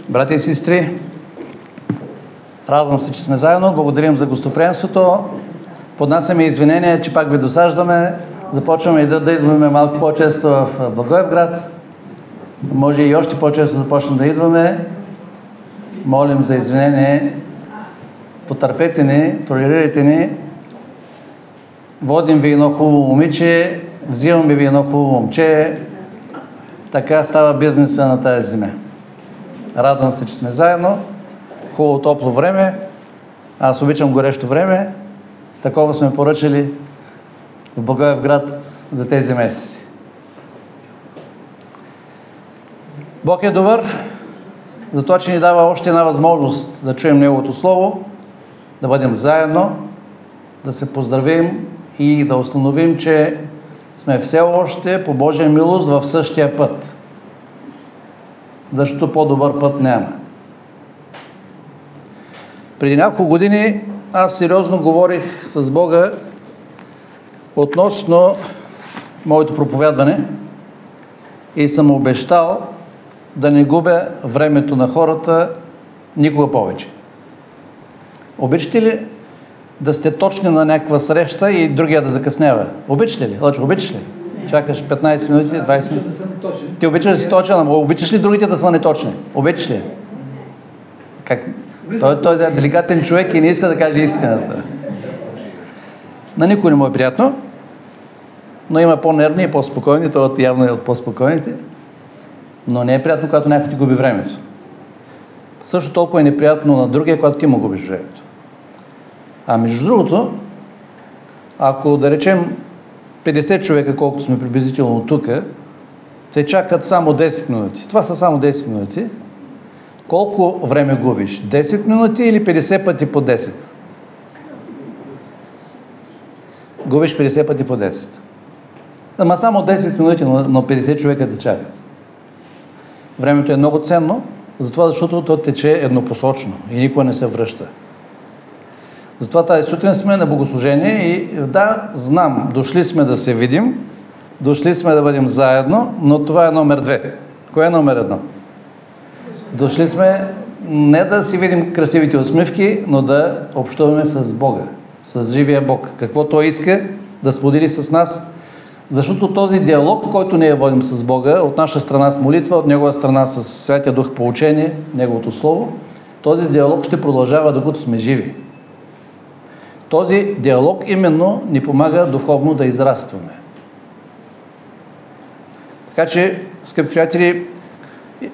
Брати и сестри, радвам се, че сме заедно. Благодарим за гостоприемството. Поднасяме извинения, че пак ви досаждаме. Започваме и да идваме малко по-често в Благоевград. Може и още по-често да почнем да идваме. Молим за извинение. Потърпете ни, толерирайте ни. Водим ви едно хубаво момиче, взимаме ви едно хубаво момче. Така става бизнеса на тази земя. Радвам се, че сме заедно. Хубаво топло време. Аз обичам горещо време. Такова сме поръчали в Благоевград за тези месеци. Бог е добър, за това, че ни дава още една възможност да чуем Неговото Слово, да бъдем заедно, да се поздравим и да установим, че сме все още по Божия милост в същия път. Защото по-добър път няма. Преди няколко години аз сериозно говорих с Бога относно моето проповядване и съм обещал да не губя времето на хората никога повече. Обичате ли да сте точни на някаква среща и другия да закъснява? Обичате ли? Лъчо, обичаш ли? Чакаш 15 минути, 20 минути. Ти обичаш да си точен, ама обичаш ли другите да са неточни? Обичаш ли? Как? Той е деликатен човек и не иска да каже истината. На никой не му е приятно, но има по-нервни и по-спокойни, той явно е от по-спокойните, но не е приятно, когато някой ти губи времето. Също толкова е неприятно на другия, когато ти му губиш времето. А между другото, ако да речем 50 човека, колкото сме приблизително тук, те чакат само 10 минути. Това са само 10 минути. Колко време губиш? 10 минути или 50 пъти по 10? Губиш 50 пъти по 10. Ама само 10 минути, но 50 човека да чакат. Времето е много ценно, затова защото то тече еднопосочно и никога не се връща. Затова тази сутрин сме на богослужение и да, знам, дошли сме да се видим, дошли сме да бъдем заедно, но това е номер 2. Кое е номер 1? Дошли сме не да си видим красивите усмивки, но да общуваме с Бога, с живия Бог. Какво Той иска да сподели с нас, защото този диалог, който ние водим с Бога, от наша страна с молитва, от Негова страна с Святия Дух по учение, Неговото Слово, този диалог ще продължава докато сме живи. Този диалог именно ни помага духовно да израстваме. Така че, скъпи приятели,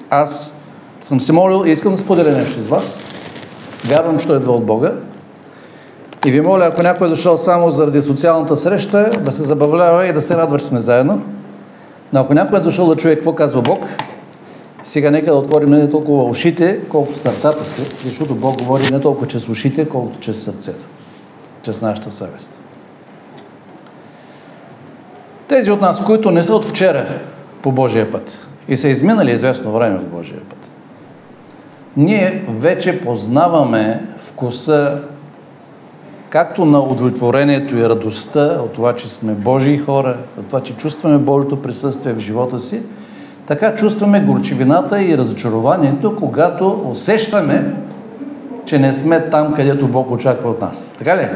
аз съм се молил и искам да споделя нещо с вас. Вярвам, че той идва от Бога. И ви моля, ако някой е дошъл само заради социалната среща, да се забавлява и да се радва, че сме заедно. Но ако някой е дошъл да чуе какво казва Бог, сега нека да отворим не толкова ушите, колкото сърцата си, защото Бог говори не толкова чрез ушите, колкото чрез сърцето, чрез нашата съвест. Тези от нас, които не са от вчера по Божия път и са изминали известно време в Божия път, ние вече познаваме вкуса както на удовлетворението и радостта от това, че сме Божии хора, от това, че чувстваме Божието присъствие в живота си, така чувстваме горчивината и разочарованието, когато усещаме, че не сме там, където Бог очаква от нас. Така ли?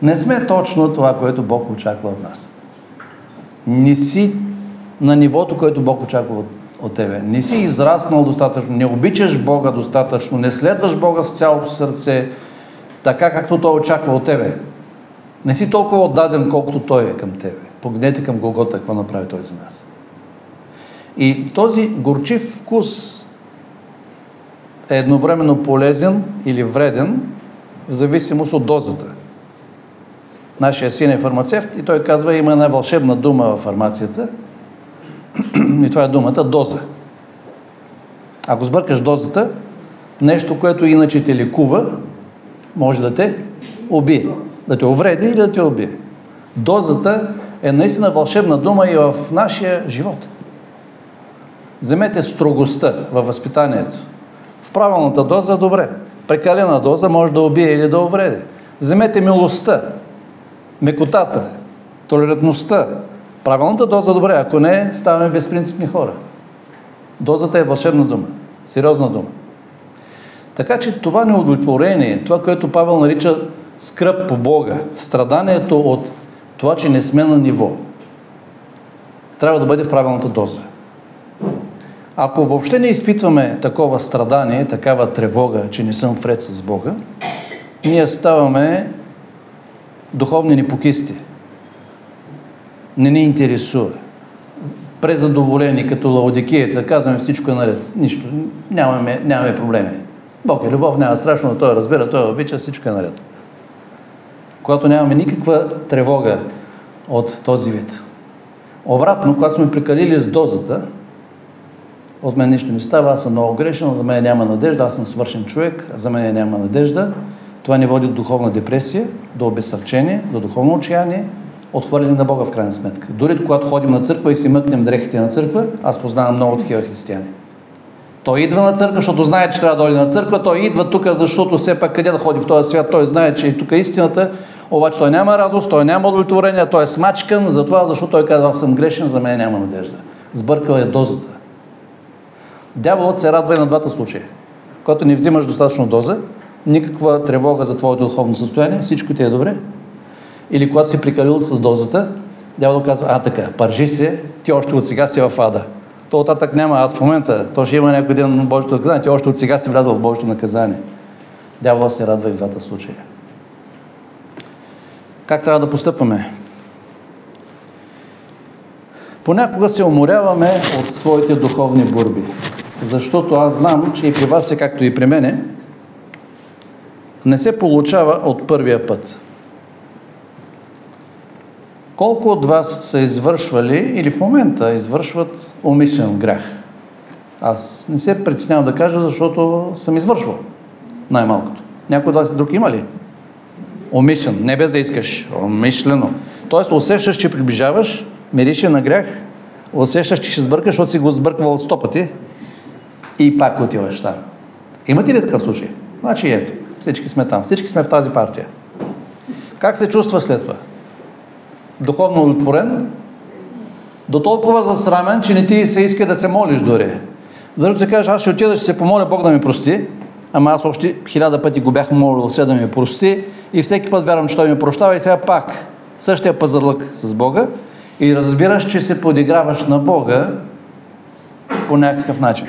Не сме точно това, което Бог очаква от нас. Не си на нивото, което Бог очаква от тебе. Не си израснал достатъчно, не обичаш Бога достатъчно, не следваш Бога с цялото сърце, така както Той очаква от тебе. Не си толкова отдаден, колкото Той е към тебе. Погледнете към Голгота, какво направи Той за нас. И този горчив вкус е едновременно полезен или вреден, в зависимост от дозата. Нашия син е фармацевт и той казва, има една вълшебна дума в фармацията и това е думата доза. Ако сбъркаш дозата, нещо, което иначе те лекува, може да те убие. Да те увреди или да те убие. Дозата е наистина вълшебна дума и в нашия живот. Вземете строгостта във възпитанието. В правилната доза добре. Прекалена доза може да убие или да увреди. Вземете милостта, мекотата, толерантността. Правилната доза добре, ако не, ставаме безпринципни хора. Дозата е вълшебна дума, сериозна дума. Така че това неудовлетворение, това, което Павел нарича скръб по Бога, страданието от това, че не сме на ниво, трябва да бъде в правилната доза. Ако въобще не изпитваме такова страдание, такава тревога, че не съм вред с Бога, ние ставаме духовни непокисти. Не ни интересува. Презадоволени като лаодикиеца, казваме всичко е наред. Нищо, нямаме проблеми. Бог е любов, няма страшно, той разбира, той обича, всичко е наред. Когато нямаме никаква тревога от този вид. Обратно, когато сме прекалили с дозата, от мен нищо не става, аз съм много грешен, за мен няма надежда, аз съм свършен човек, за мен няма надежда. Това ни води до духовна депресия, до обезсърчение, до духовно отчаяние, отхвърляне на Бога в крайна сметка. Дори когато ходим на църква и си мъкнем дрехите на църква, аз познавам много такива християни. Той идва на църква, защото знае, че трябва да дойде на църква, той идва тук, защото все пак къде да ходи в този свят, той знае, че и тук е истината, обаче той няма радост, той няма удовлетворение, той е смачкан, затова, защото той казва, аз съм грешен, за мен няма надежда. Сбъркал е дозата. Дяволът се радва и на двата случая. Когато не взимаш достатъчно доза, никаква тревога за твоето духовно състояние, всичко ти е добре. Или когато си прикалил с дозата, дяволът казва, така, пържи се, ти още от сега си в ада. То оттатък няма ад в момента, то ще има някой ден на Божието наказание, ти още от сега си влязъл в Божието наказание. Дяволът се радва и в двата случая. Как трябва да постъпваме? Понякога се уморяваме от своите духовни борби, защото аз знам, че и при вас е както и при мене, не се получава от първия път. Колко от вас са извършвали или в момента извършват умишлен грях? Аз не се притеснявам да кажа, защото съм извършвал най-малкото. Някой от вас друг има ли? Умишлен, не без да искаш, умишлено. Тоест усещаш, че приближаваш, мирише на грях, усещаш, че ще сбъркаш, защото си го сбърквал 100 пъти и пак отиваш там. Имате ли такъв случай? Значи ето, всички сме там, всички сме в тази партия. Как се чувства след това? Духовно удовлетворен, до толкова засрамен, че не ти се иска да се молиш дори. Защото си кажеш, аз ще отида, ще се помоля Бог да ми прости, ама аз още 1000 пъти го бях молил все да ми прости и всеки път вярвам, че той ми прощава и сега пак същия пазарлък с Бога и разбираш, че се подиграваш на Бога по някакъв начин.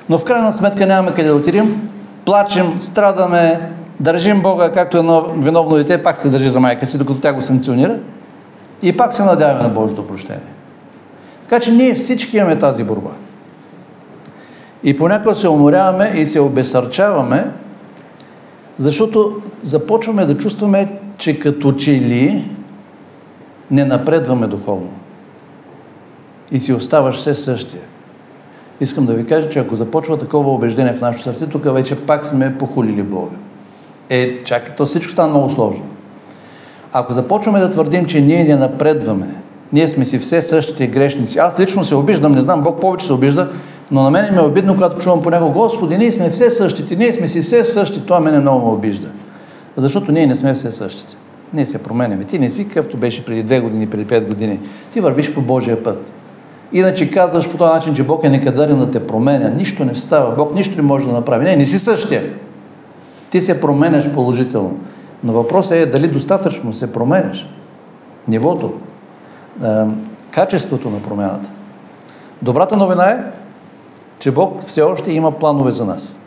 Но в крайна сметка нямаме къде да отидем, плачем, страдаме, държим Бога, както едно виновно дете, пак се държи за майка си, докато тя го санкционира и пак се надяваме на Божието прощение. Така че ние всички имаме тази борба. И понякога се уморяваме и се обесърчаваме, защото започваме да чувстваме, че като че ли не напредваме духовно. И си оставаш все същия. Искам да ви кажа, че ако започва такова убеждение в нашето сърце, тук вече пак сме похулили Бога. Чакай, то всичко стана много сложно. Ако започваме да твърдим, че ние не напредваме, ние сме си все същите грешници. Аз лично се обиждам, не знам, Бог повече се обижда, но на мен ми е обидно, когато чувам по него, Господи, ние сме все същите, ние сме си все същите, това мене много ме обижда. Защото ние не сме все същите. Ние се променяме. Ти не си какъвто беше преди 2 години, преди 5 години. Ти вървиш по Божия път. Иначе казваш по този начин, че Бог е некадърен да те променя. Нищо не става. Бог нищо не може да направи. Не си същия. Ти се променяш положително. Но въпросът е дали достатъчно се променяш. Нивото, качеството на промяната. Добрата новина е, че Бог все още има планове за нас.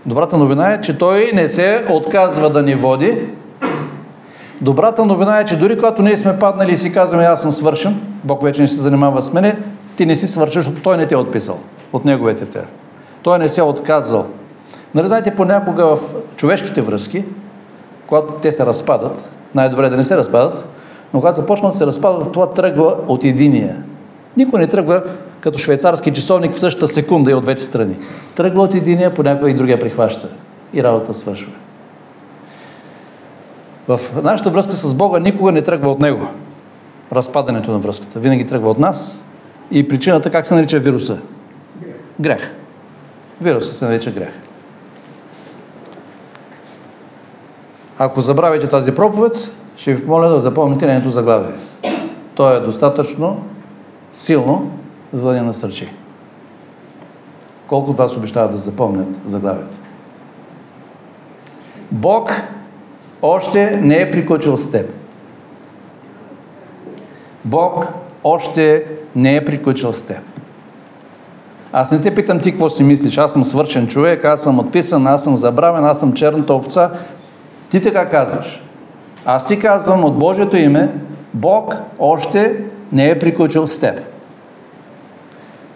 Добрата новина е, че Той не се отказва да ни води. Добрата новина е, че дори когато ние сме паднали и си казваме, аз съм свършен, Бог вече не се занимава с мене, ти не си свършен, защото Той не те е отписал от Неговите тера. Той не се е отказал. Нали знаете, понякога в човешките връзки, когато те се разпадат, най-добре е да не се разпадат, но когато започнат да се разпадат, това тръгва от единия. Никой не тръгва като швейцарски часовник в същата секунда и от двете страни. Тръгва от единия, понякога и другия прихваща. И работа свършва. В нашата връзка с Бога никога не тръгва от Него. Разпадането на връзката. Винаги тръгва от нас. И причината как се нарича вируса? Грех. Вируса се нарича грех. Ако забравите тази проповед, ще ви помоля да запомните нейното заглавие. То е достатъчно силно, за да ни насърчи. Колко от вас обещават да запомнят заглавието? Бог още не е приключил с теб. Бог още не е приключил с теб. Аз не те питам ти какво си мислиш. Аз съм свършен човек, аз съм отписан, аз съм забравен, аз съм черната овца. Ти така казваш. Аз ти казвам от Божието име, Бог още не е приключил с теб.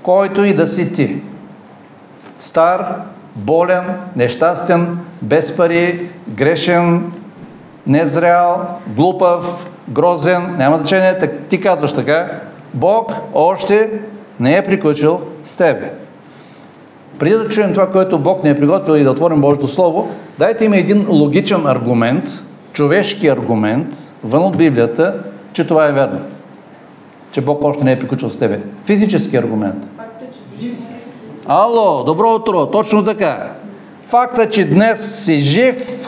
Който и да си ти. Стар, болен, нещастен, без пари, грешен, незрял, глупав, грозен, няма значение, ти казваш така, Бог още не е приключил с тебе. Преди да чуем това, което Бог не е приготвил и да отворим Божието Слово, дайте им един логичен аргумент, човешки аргумент, вън от Библията, че това е верно. Че Бог още не е приключил с тебе. Физически аргумент. Ало, добро утро, точно така. Факта, че днес си жив,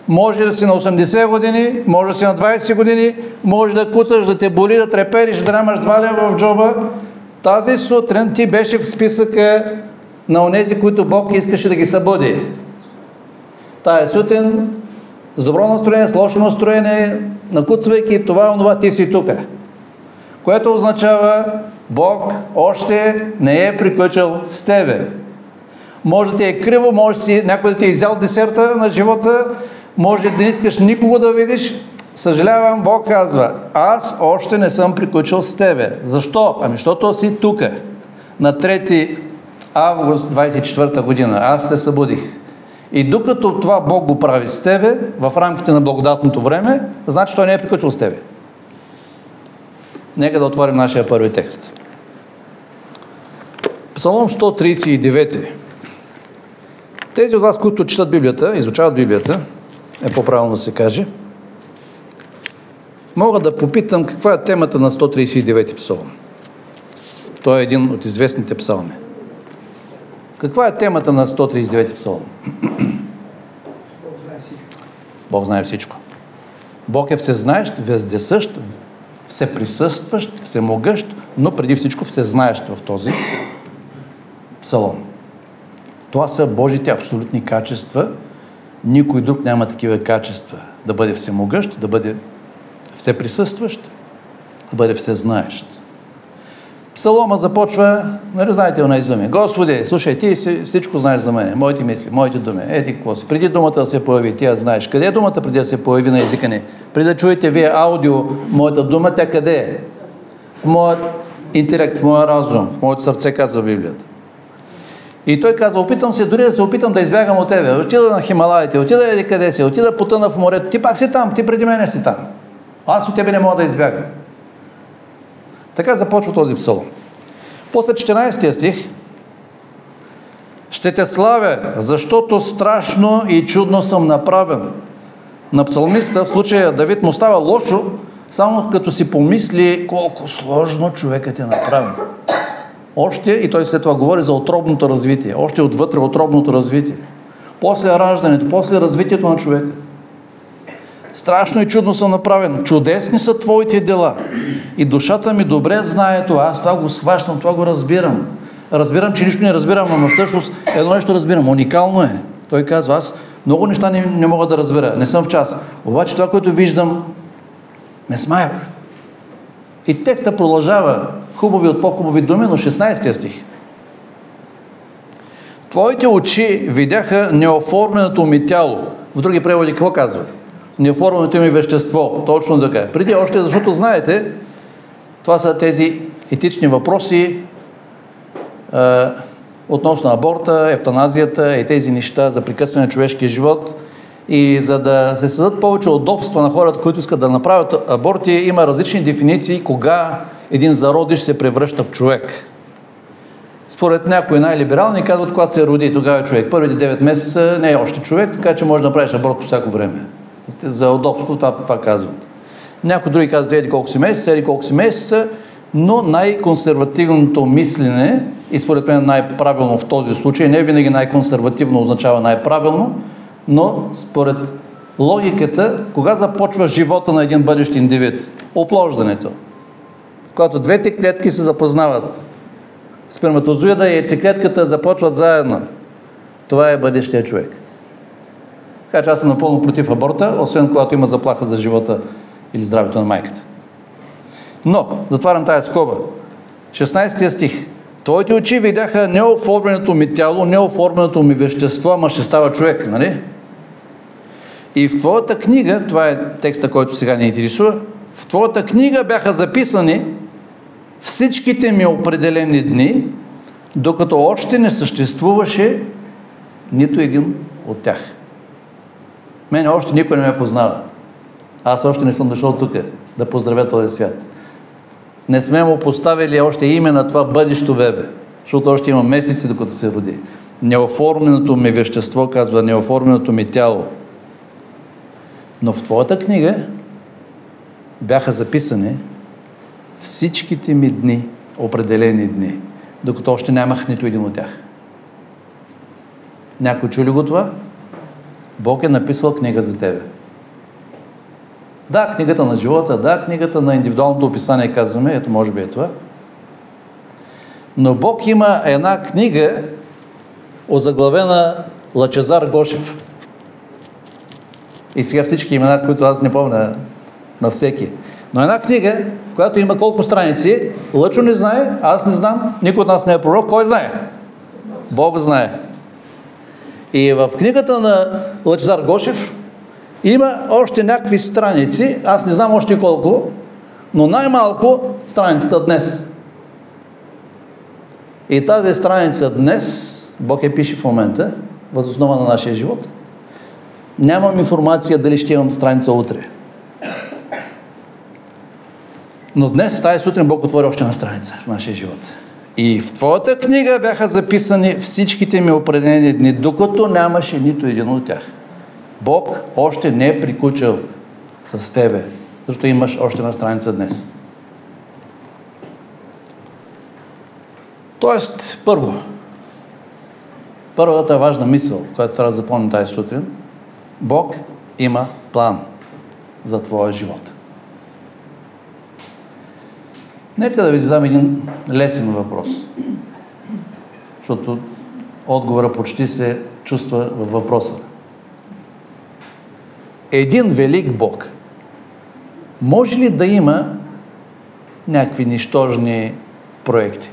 може да си на 80 години, може да си на 20 години, може да куцаш, да те боли, да трепериш, да нямаш 2 лева в джоба. Тази сутрин ти беше в списъка на онези, които Бог искаше да ги събуди. Тая сутрин с добро настроение, с лошо настроение, накуцвайки това, онова, ти си тук. Което означава, Бог още не е приключил с тебе. Може да ти е криво, може някой да ти е изял десерта на живота, може да не искаш никого да видиш. Съжалявам, Бог казва, аз още не съм приключил с тебе. Защо? Ами, защото си тук. На 3 август 24 година аз те събудих. И докато това Бог го прави с тебе, в рамките на благодатното време, значи той не е приключил с тебе. Нека да отворим нашия първи текст. Псалом 139. Тези от вас, които четат Библията, изучават Библията, е по-правилно да се каже, мога да попитам каква е темата на 139 псалом. Той е един от известните псалми. Каква е темата на 139 псалом? Бог знае всичко. Бог е всезнаещ, вездесъщ, всеприсъстващ, всемогъщ, но преди всичко всезнаещ в този псалом. Това са Божите абсолютни качества. Никой друг няма такива качества. Да бъде всемогъщ, да бъде всеприсъстващ, да бъде всезнаещ. Псалома започва, нали знаете онази думи. Господи, слушай, ти всичко знаеш за мен, моите мисли, моите думи. Еди какво си. Преди думата да се появи, ти я знаеш. Къде е думата преди да се появи на езика ни? Преди да чуете вие аудио, моята дума, тя къде е? В моят интелект, в моя разум, в моето сърце, казва Библията. И той казва, опитам се, дори да се опитам да избягам от тебе. Отида на Хималаите, отида еди къде си, отида потъна в морето. Ти пак си там, ти преди мене си там. Аз от тебе не мога да избягам. Така започва този псалом. После 14 стих: ще те славя, защото страшно и чудно съм направен. На псалмиста, в случая Давид, му става лошо, само като си помисли колко сложно човекът е направен. Още, и той след това говори за утробното развитие, още отвътре утробното развитие. После раждането, после развитието на човека. Страшно и чудно съм направен. Чудесни са твоите дела. И душата ми добре знае това. Аз това го схващам, това го разбирам. Разбирам, че нищо не разбирам, но всъщност едно нещо разбирам. Уникално е. Той казва, аз много неща не мога да разбера. Не съм в час. Обаче това, което виждам, ме смая. И текста продължава. Хубави от по-хубави думи, но 16 стих. Твоите очи видяха неоформеното ми тяло. В други преводи какво казва? Неоформеното ми вещество. Точно така. Преди още, защото знаете, това са тези етични въпроси относно аборта, евтаназията и тези неща за прекъсване на човешкия живот. И за да се създадат повече удобства на хората, които искат да направят аборти, има различни дефиниции кога един зародиш се превръща в човек. Според някои най-либерални казват, когато се роди, тогава е човек. Първите 9 месеца не е още човек, така че може да направиш аборт по всяко време. За удобство това казват. Някои други казват, еди колко си месеца, но най-консервативното мислене, и според мен най-правилно в този случай, не винаги най-консервативно означава най-правилно, но според логиката, кога започва живота на един бъдещ индивид? Оплождането. Когато двете клетки се запознават Сперматозоида и яйцеклетката започват заедно. Това е бъдещия човек. Така че аз съм напълно против аборта, освен когато има заплаха за живота или здравето на майката. Но, затварям тая скоба. 16 стих. Твоите очи видяха неоформеното ми тяло, неоформеното ми вещество, ама ще става човек, нали? И в твоята книга, това е текста, който сега ни интересува, в твоята книга бяха записани всичките ми определени дни, докато още не съществуваше нито един от тях. Мене още никой не ме познава. Аз още не съм дошъл тук да поздравя този свят. Не сме му поставили още име на това бъдещо бебе, защото още има месеци, докато се роди. Неоформеното ми вещество, казва, неоформеното ми тяло. Но в твоята книга бяха записани всичките ми дни, определени дни, докато още нямах нито един от тях. Някой чули го това? Бог е написал книга за тебе. Да, книгата на живота, да, книгата на индивидуалното описание, казваме, ето може би е това. Но Бог има една книга, озаглавена Лъчезар Гошев. И сега всички имена, които аз не помня на всеки. Но една книга, в която има колко страници, Лъчо не знае, аз не знам, никой от нас не е пророк, кой знае? Бог знае. И в книгата на Лъчезар Гошев има още някакви страници, аз не знам още колко, но най-малко страницата днес. И тази страница днес, Бог я пише в момента, въз основа на нашия живот. Нямам информация дали ще имам страница утре. Но днес, тази сутрин, Бог отвори още една страница в нашия живот. И в твоята книга бяха записани всичките ми определени дни, докато нямаше нито един от тях. Бог още не е приключил с тебе, защото имаш още една страница днес. Тоест, първата важна мисъл, която трябва да запомним тази сутрин, Бог има план за твоя живот. Нека да ви задам един лесен въпрос, защото отговора почти се чувства във въпроса. Един велик Бог може ли да има някакви нищожни проекти?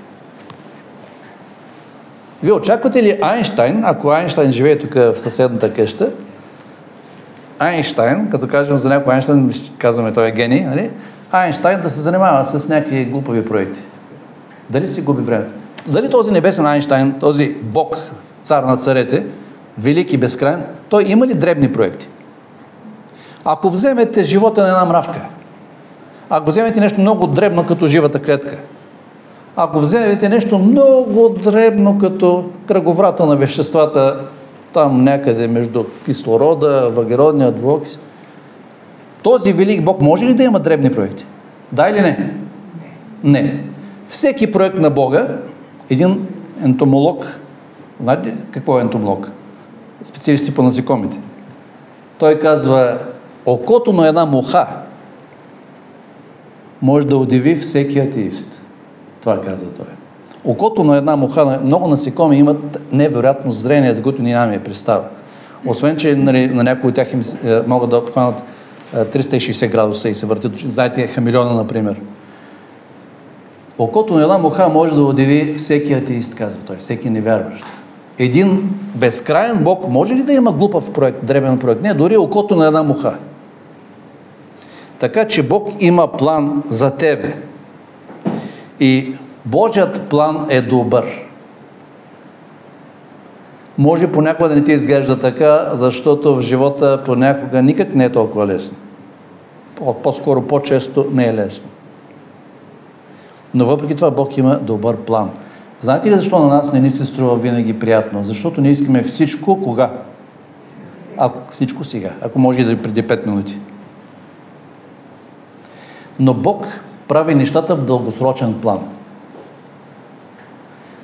Вие очаквате ли Айнщайн, ако Айнщайн живее тук в съседната къща, Айнщайн, като кажем за някой Айнщайн, казваме той е гений, нали? Айнщайн да се занимава с някакви глупави проекти. Дали си губи времето? Дали този небесен Айнщайн, този Бог, цар на царете, велик и безкрайен, той има ли дребни проекти? Ако вземете живота на една мравка, ако вземете нещо много дребно като живата клетка, ако вземете нещо много дребно като кръговрата на веществата, там някъде между кислорода, въглеродния двуокис, този велик Бог може ли да има дребни проекти? Да или не? Не. Всеки проект на Бога, един ентомолог, знаете какво е ентомолог? Специалисти по насекомите. Той казва, окото на една муха може да удиви всеки атеист. Това казва той. Окото на една муха, много насекоми имат невероятно зрение, за което ние нямаме представа. Освен, че на някои от тях могат да обхванат 360 градуса и се въртят. Знаете, хамелеона, например. Окото на една муха може да удиви всеки атеист, казва той, всеки невярващ. Един безкрайен Бог може ли да има глупав проект, дребен проект? Не, дори окото на една муха. Така че Бог има план за тебе. И Божият план е добър. Може понякога да не ти изглежда така, защото в живота понякога никак не е толкова лесно. По-скоро, по-често не е лесно. Но въпреки това Бог има добър план. Знаете ли защо на нас не ни се струва винаги приятно? Защото ние искаме всичко кога? Всичко сега. Ако може и да преди 5 минути. Но Бог прави нещата в дългосрочен план.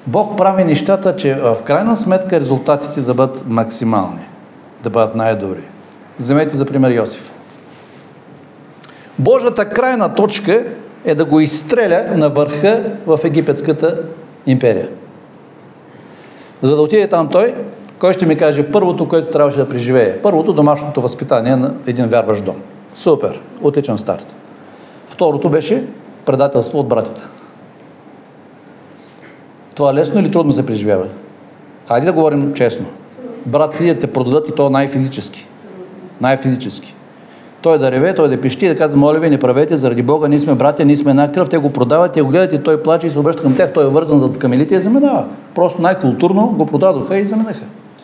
Бог прави нещата, че в крайна сметка резултатите да бъдат максимални, да бъдат най-добри. Вземете за пример Йосиф. Божията крайна точка е да го изстреля на върха в египетската империя. За да отиде там той, кой ще ми каже първото, което трябваше да преживее? Първото, домашното възпитание на един вярващ дом. Супер, отличен старт. Второто беше предателство от братята. Това лесно или трудно се преживява? Хайде да говорим честно. Брат да те продадат и то най-физически. Най-физически. Той да реве, той да пищи и да казва, моля ви, не правете, заради Бога, ние сме братя, ние сме една кръв, те го продават, те го гледат и той плаче и се обръща към тях, той е вързан зад камелите и заминава. Просто най-културно го продадоха и заминаха.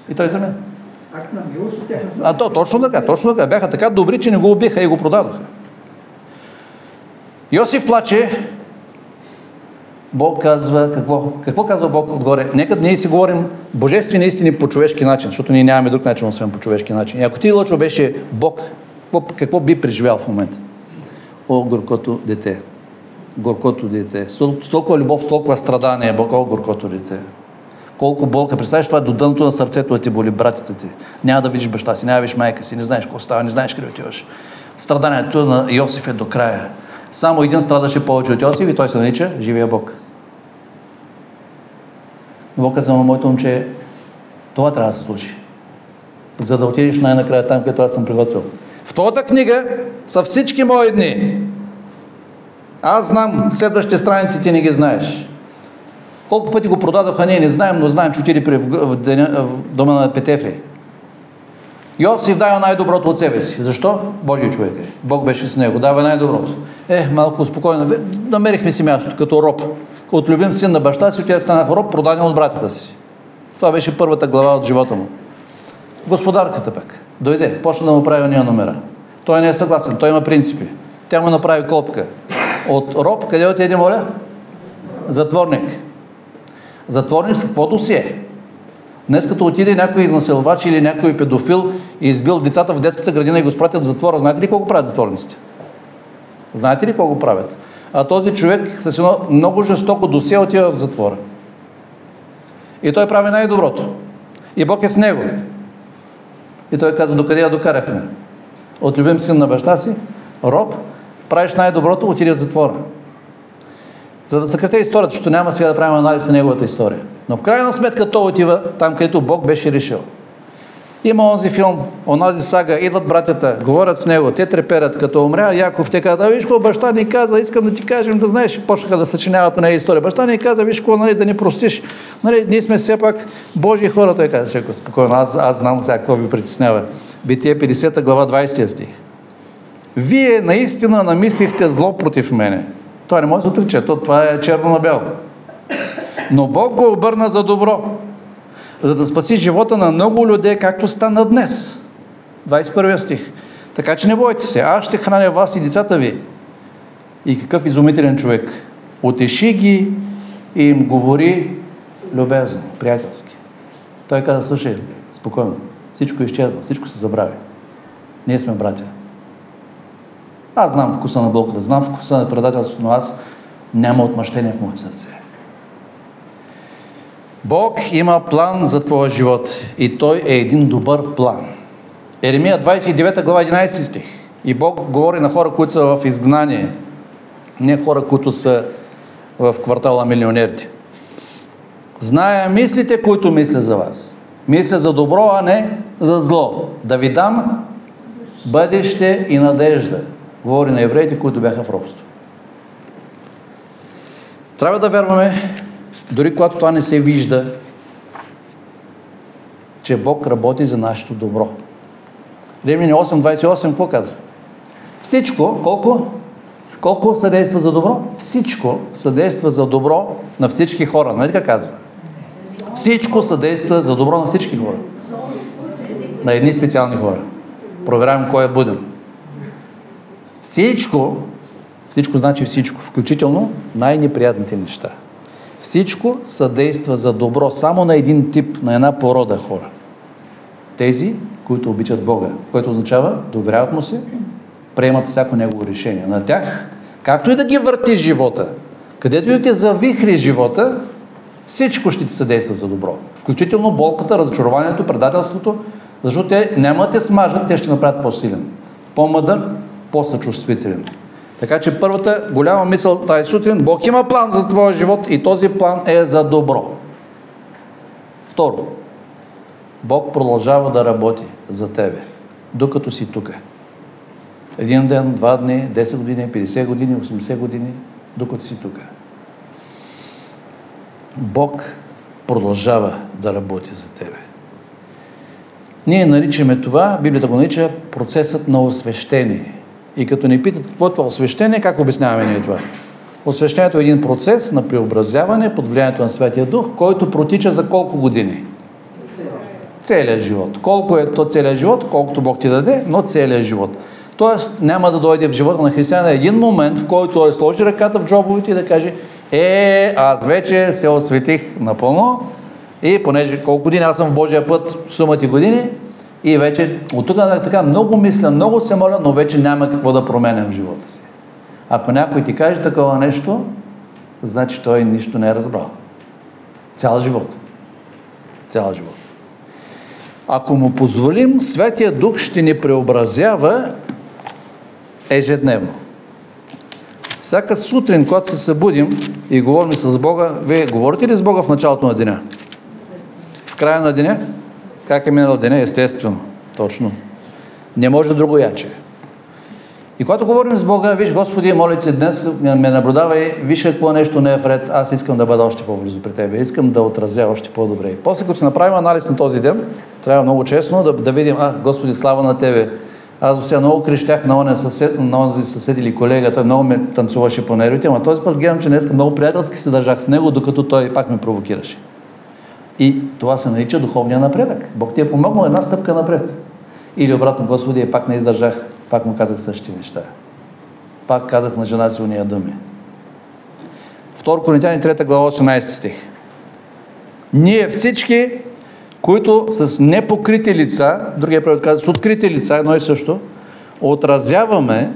И той замина. Акт на милост от тяхна страна. Точно така. Бяха така добри, че не го убиха и го продадоха. Йосиф плаче. Бог казва какво? Какво казва Бог отгоре? Нека ние си говорим божествени истини по човешки начин, защото ние нямаме друг начин, освен по човешки начин. И ако ти, Лъчо, беше Бог, какво би преживял в момента? О, горкото дете. Горкото дете. С толкова любов, толкова страдание, Бог, о, горкото дете. Колко болка. Представиш това до дъното на сърцето да ти боли братята ти. Няма да видиш баща си, няма да видиш майка си, не знаеш какво става, не знаеш къде отиваш. Страданието на Йосиф е до края. Само един страдаше повече от Йосиф и той се нарича живия Бог. Бог казва, моето момче, това трябва да се случи. За да отидеш най-накрая там, където аз съм приготвил. В твоята книга са всички мои дни. Аз знам следващите страници, ти не ги знаеш. Колко пъти го продадоха, ние не знаем, но знаем, че отиде в дома на Петефри. Йосиф дава най-доброто от себе си. Защо? Божий човек е. Бог беше с него. Дава най-доброто. Малко успокойно. Намерихме си място като роб. От любим син на баща си отидах, станах роб, продаден от братята си. Това беше първата глава от живота му. Господарката пък дойде, почна да му прави ония номера. Той не е съгласен, той има принципи. Тя му направи клопка. От роб, къде отиде, моля? Затворник. Затворник с какво досие? Днес като отиде някой изнасилвач или някой педофил и избил децата в детската градина и го спратят в затвора, знаете ли какво го правят затворниците? Знаете ли какво го правят? А този човек с едно много жестоко досие отива в затвора. И той прави най-доброто. И Бог е с него. И той казва, докъде я докарахме? От любим син на баща си, роб, правиш най-доброто, отиде в затвора. За да съкратя историята, защото няма сега да правим анализ на неговата история. Но в крайна сметка той отива там, където Бог беше решил. Има онзи филм, онази сага, идват братята, говорят с него, те треперят, като умря Яков, те казват, виж какво баща ни каза, искам да ти кажем, да знаеш, почнаха да съчиняват нея история. Баща ни каза, виж какво, да ни простиш, ние сме все пак Божии хора, той каза, човек, спокойно, аз знам сега какво ви притеснява. Битие 50 глава 20 стих. Вие наистина намислихте зло против мене. Това не може да се отрича, това е черно на бяло. Но Бог го обърна за добро, за да спаси живота на много людей, както стана днес. 21 стих. Така че не бойте се, аз ще храня вас и децата ви. И какъв изумителен човек. Утеши ги и им говори любезно, приятелски. Той каза, слушай, спокойно, всичко изчезва, всичко се забрави. Ние сме братя. Аз знам вкуса на болката, знам вкуса на предателството, но аз няма отмъщение в моето сърце. Бог има план за твоя живот и той е един добър план. Еремия 29 глава 11 стих. И Бог говори на хора, които са в изгнание, не хора, които са в квартала милионерите. Зная мислите, които мисля за вас. Мисля за добро, а не за зло. Да ви дам бъдеще и надежда. Говори на евреите, които бяха в робство. Трябва да вярваме, дори когато това не се вижда, че Бог работи за нашето добро. Римляни 8:28 какво казва? Всичко, колко съдейства за добро? Всичко съдейства за добро на всички хора. Нали така казва? Всичко съдейства за добро на всички хора. На едни специални хора. Проверявам кой е буден. Всичко значи всичко, включително най-неприятните неща. Всичко съдейства за добро само на един тип, на една порода хора. Тези, които обичат Бога, което означава, доверяват му се, приемат всяко негово решение. На тях, както и да ги върти живота, където и да те завихри живота, всичко ще ти съдейства за добро. Включително болката, разочарованието, предателството, защото те няма да те смажат, те ще направят по-силен, по-мъдър, по-съчувствителен. Така че първата голяма мисъл тази сутрин, Бог има план за твоя живот и този план е за добро. Второ, Бог продължава да работи за тебе, докато си тук. Един ден, 2 дни, 10 години, 50 години, 80 години, докато си тук. Бог продължава да работи за тебе. Ние наричаме това, Библията го нарича процесът на освещение. И като ни питат какво е това освещение, как обясняваме ние това? Освещението е един процес на преобразяване под влиянието на Святия Дух, който протича за колко години? Целият живот. Колко е то целият живот? Колкото Бог ти даде, но целият живот. Тоест няма да дойде в живота на християна един момент, в който той сложи ръката в джобовете и да каже: аз вече се осветих напълно и понеже колко години аз съм в Божия път, сума ти години, и вече от тук така много мисля, много се моля, но вече няма какво да променям в живота си. Ако някой ти каже такова нещо, значи той нищо не е разбрал. Цял живот. Цял живот. Ако му позволим, Святия Дух ще ни преобразява ежедневно. Всяка сутрин, когато се събудим и говорим с Бога, вие говорите ли с Бога в началото на деня? В края на деня? Как е минал деня? Естествено. Точно. Не може друго яче. И когато говорим с Бога, виж, Господи, моля се днес, ме наблюдавай, виж какво нещо не е вред, аз искам да бъда още по-близо при Тебе, искам да отразя още по-добре. И после, като си направим анализ на този ден, трябва много честно да видим: Господи, слава на Тебе. Аз до сега много крещях на онзи съсед или колега, той много ме танцуваше по нервите, но този път гледам, че днес много приятелски се държах с него, докато той пак ме провокираше. И това се нарича духовния напредък. Бог ти е помогнал една стъпка напред. Или обратно, Господи, пак не издържах, пак му казах същите неща. Пак казах на жена си уния думи. 2 Коринтияни 3 глава 18 стих. Ние всички, които с непокрити лица, другия превод казва с открити лица, едно и също, отразяваме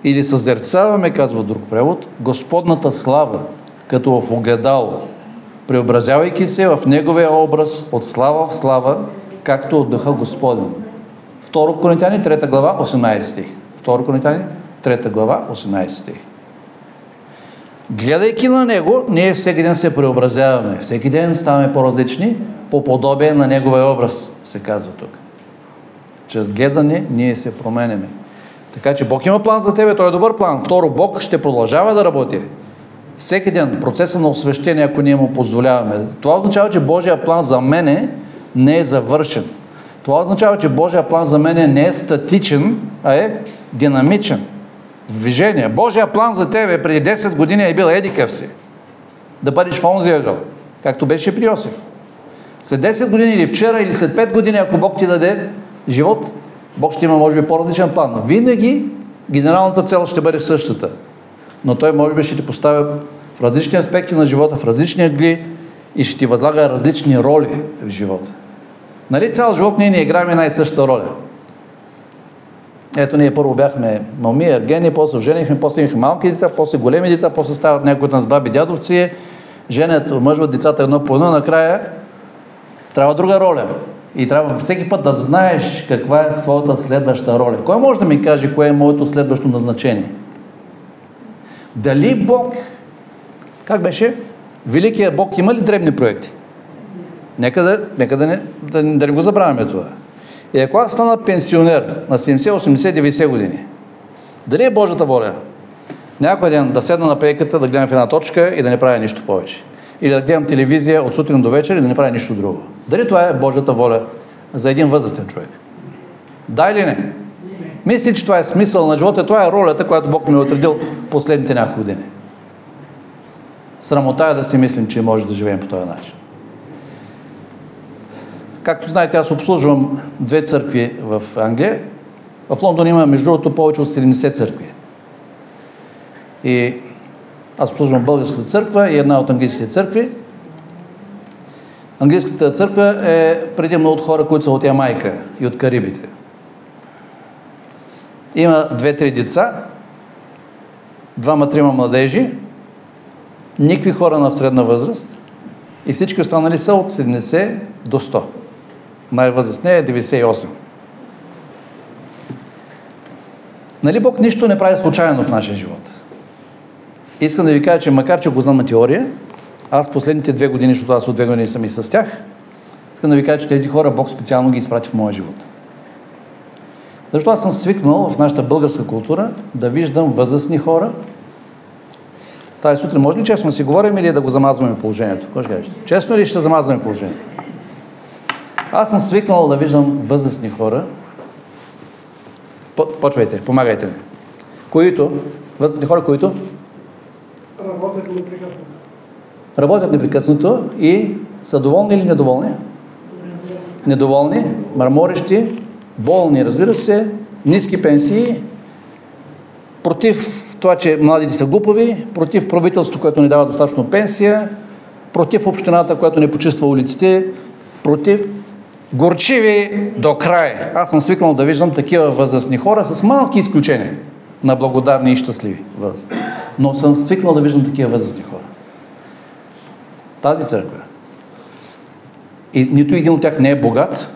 или съзерцаваме, казва друг превод, Господната слава, като в огледало, преобразявайки се в Неговия образ от слава в слава, както от Духа Господен. 2 Коринтияни 3 глава 18 стих. 2 Коринтияни 3 глава 18 стих. Гледайки на Него, ние всеки ден се преобразяваме. Всеки ден ставаме по-различни, по подобие на Неговия образ, се казва тук. Чрез гледане ние се променяме. Така че Бог има план за тебе, той е добър план. Второ, Бог ще продължава да работи. Всеки ден процеса на освещение, ако ние му позволяваме. Това означава, че Божия план за мене не е завършен. Това означава, че Божия план за мен не е статичен, а е динамичен. Движение. Божия план за тебе преди 10 години е бил едикъв си. Да бъдеш в онзи ъгъл, както беше при Йосиф. След 10 години или вчера, или след 5 години, ако Бог ти даде живот, Бог ще има, може би, по-различен план. Винаги генералната цел ще бъде същата. Но Той, може би, ще ти поставя в различни аспекти на живота, в различни ъгли и ще ти възлага различни роли в живота. Нали цял живот ние не играем една и същата роля? Ето, ние първо бяхме моми, ергени, после женихме, после имахме малки деца, после големи деца, после стават някои от нас баби, дядовци, женят, омъжват децата едно по едно, накрая трябва друга роля. И трябва всеки път да знаеш каква е своята следваща роля. Кой може да ми каже кое е моето следващо назначение? Дали Бог, как беше? Великият Бог има ли дребни проекти? Нека да не го забравяме това. И ако аз стана пенсионер на 70, 80, 90 години, дали е Божията воля някой ден да седна на пейката, да гледам в една точка и да не правя нищо повече? Или да гледам телевизия от сутрин до вечер и да не правя нищо друго? Дали това е Божията воля за един възрастен човек? Да или не? Мисли, че това е смисъл на живота, това е ролята, която Бог ми е отредил последните няколко години. Срамота е да си мислим, че може да живеем по този начин. Както знаете, аз обслужвам 2 църкви в Англия. В Лондон има, между другото, повече от 70 църкви. И аз обслужвам българската църква и една от английските църкви. Английската църква е предимно от хора, които са от Ямайка и от Карибите. Има 2-3 деца, 2-3 младежи, никакви хора на средна възраст и всички останали са от 70 до 100. Най-възрастният е 98. Нали Бог нищо не прави случайно в нашия живот? Искам да ви кажа, че макар че го знам на теория, аз последните 2 години, защото аз от 2 години съм и с тях, искам да ви кажа, че тези хора Бог специално ги изпрати в моя живот. Защото аз съм свикнал в нашата българска култура да виждам възрастни хора. Тази сутрин може ли честно да си говорим или да го замазваме положението? Какво ще кажеш? Честно ли ще замазваме положението? Аз съм свикнал да виждам възрастни хора. Почвайте, помагайте ми. Възрастни хора, които работят непрекъснато и са доволни или недоволни? Недоволни, мърморещи, болни, разбира се, ниски пенсии, против това, че младите са глупави, против правителството, което не дава достатъчно пенсия, против общината, която не почиства улиците, против горчиви до край. Аз съм свикнал да виждам такива възрастни хора с малки изключения на благодарни и щастливи възрастни. Но съм свикнал да виждам такива възрастни хора. Тази църква. И нито един от тях не е богат,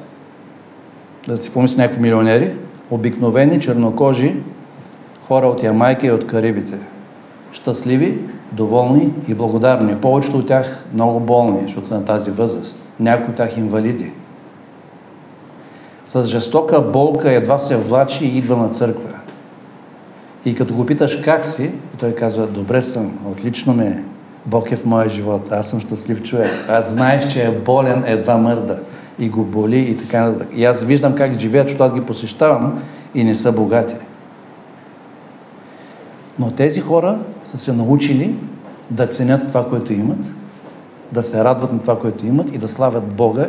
да си помисли някакви милионери, обикновени, чернокожи, хора от Ямайка и от Карибите. Щастливи, доволни и благодарни. Повечето от тях много болни, защото са на тази възраст. Някои от тях инвалиди. С жестока болка едва се влачи и идва на църква. И като го питаш как си, и той казва: добре съм, отлично ме е, Бог е в моя живот, аз съм щастлив човек. Аз знаеш, че е болен, едва мърда и го боли и така нататък. И аз виждам как живеят, защото аз ги посещавам и не са богати. Но тези хора са се научили да ценят това, което имат, да се радват на това, което имат и да славят Бога.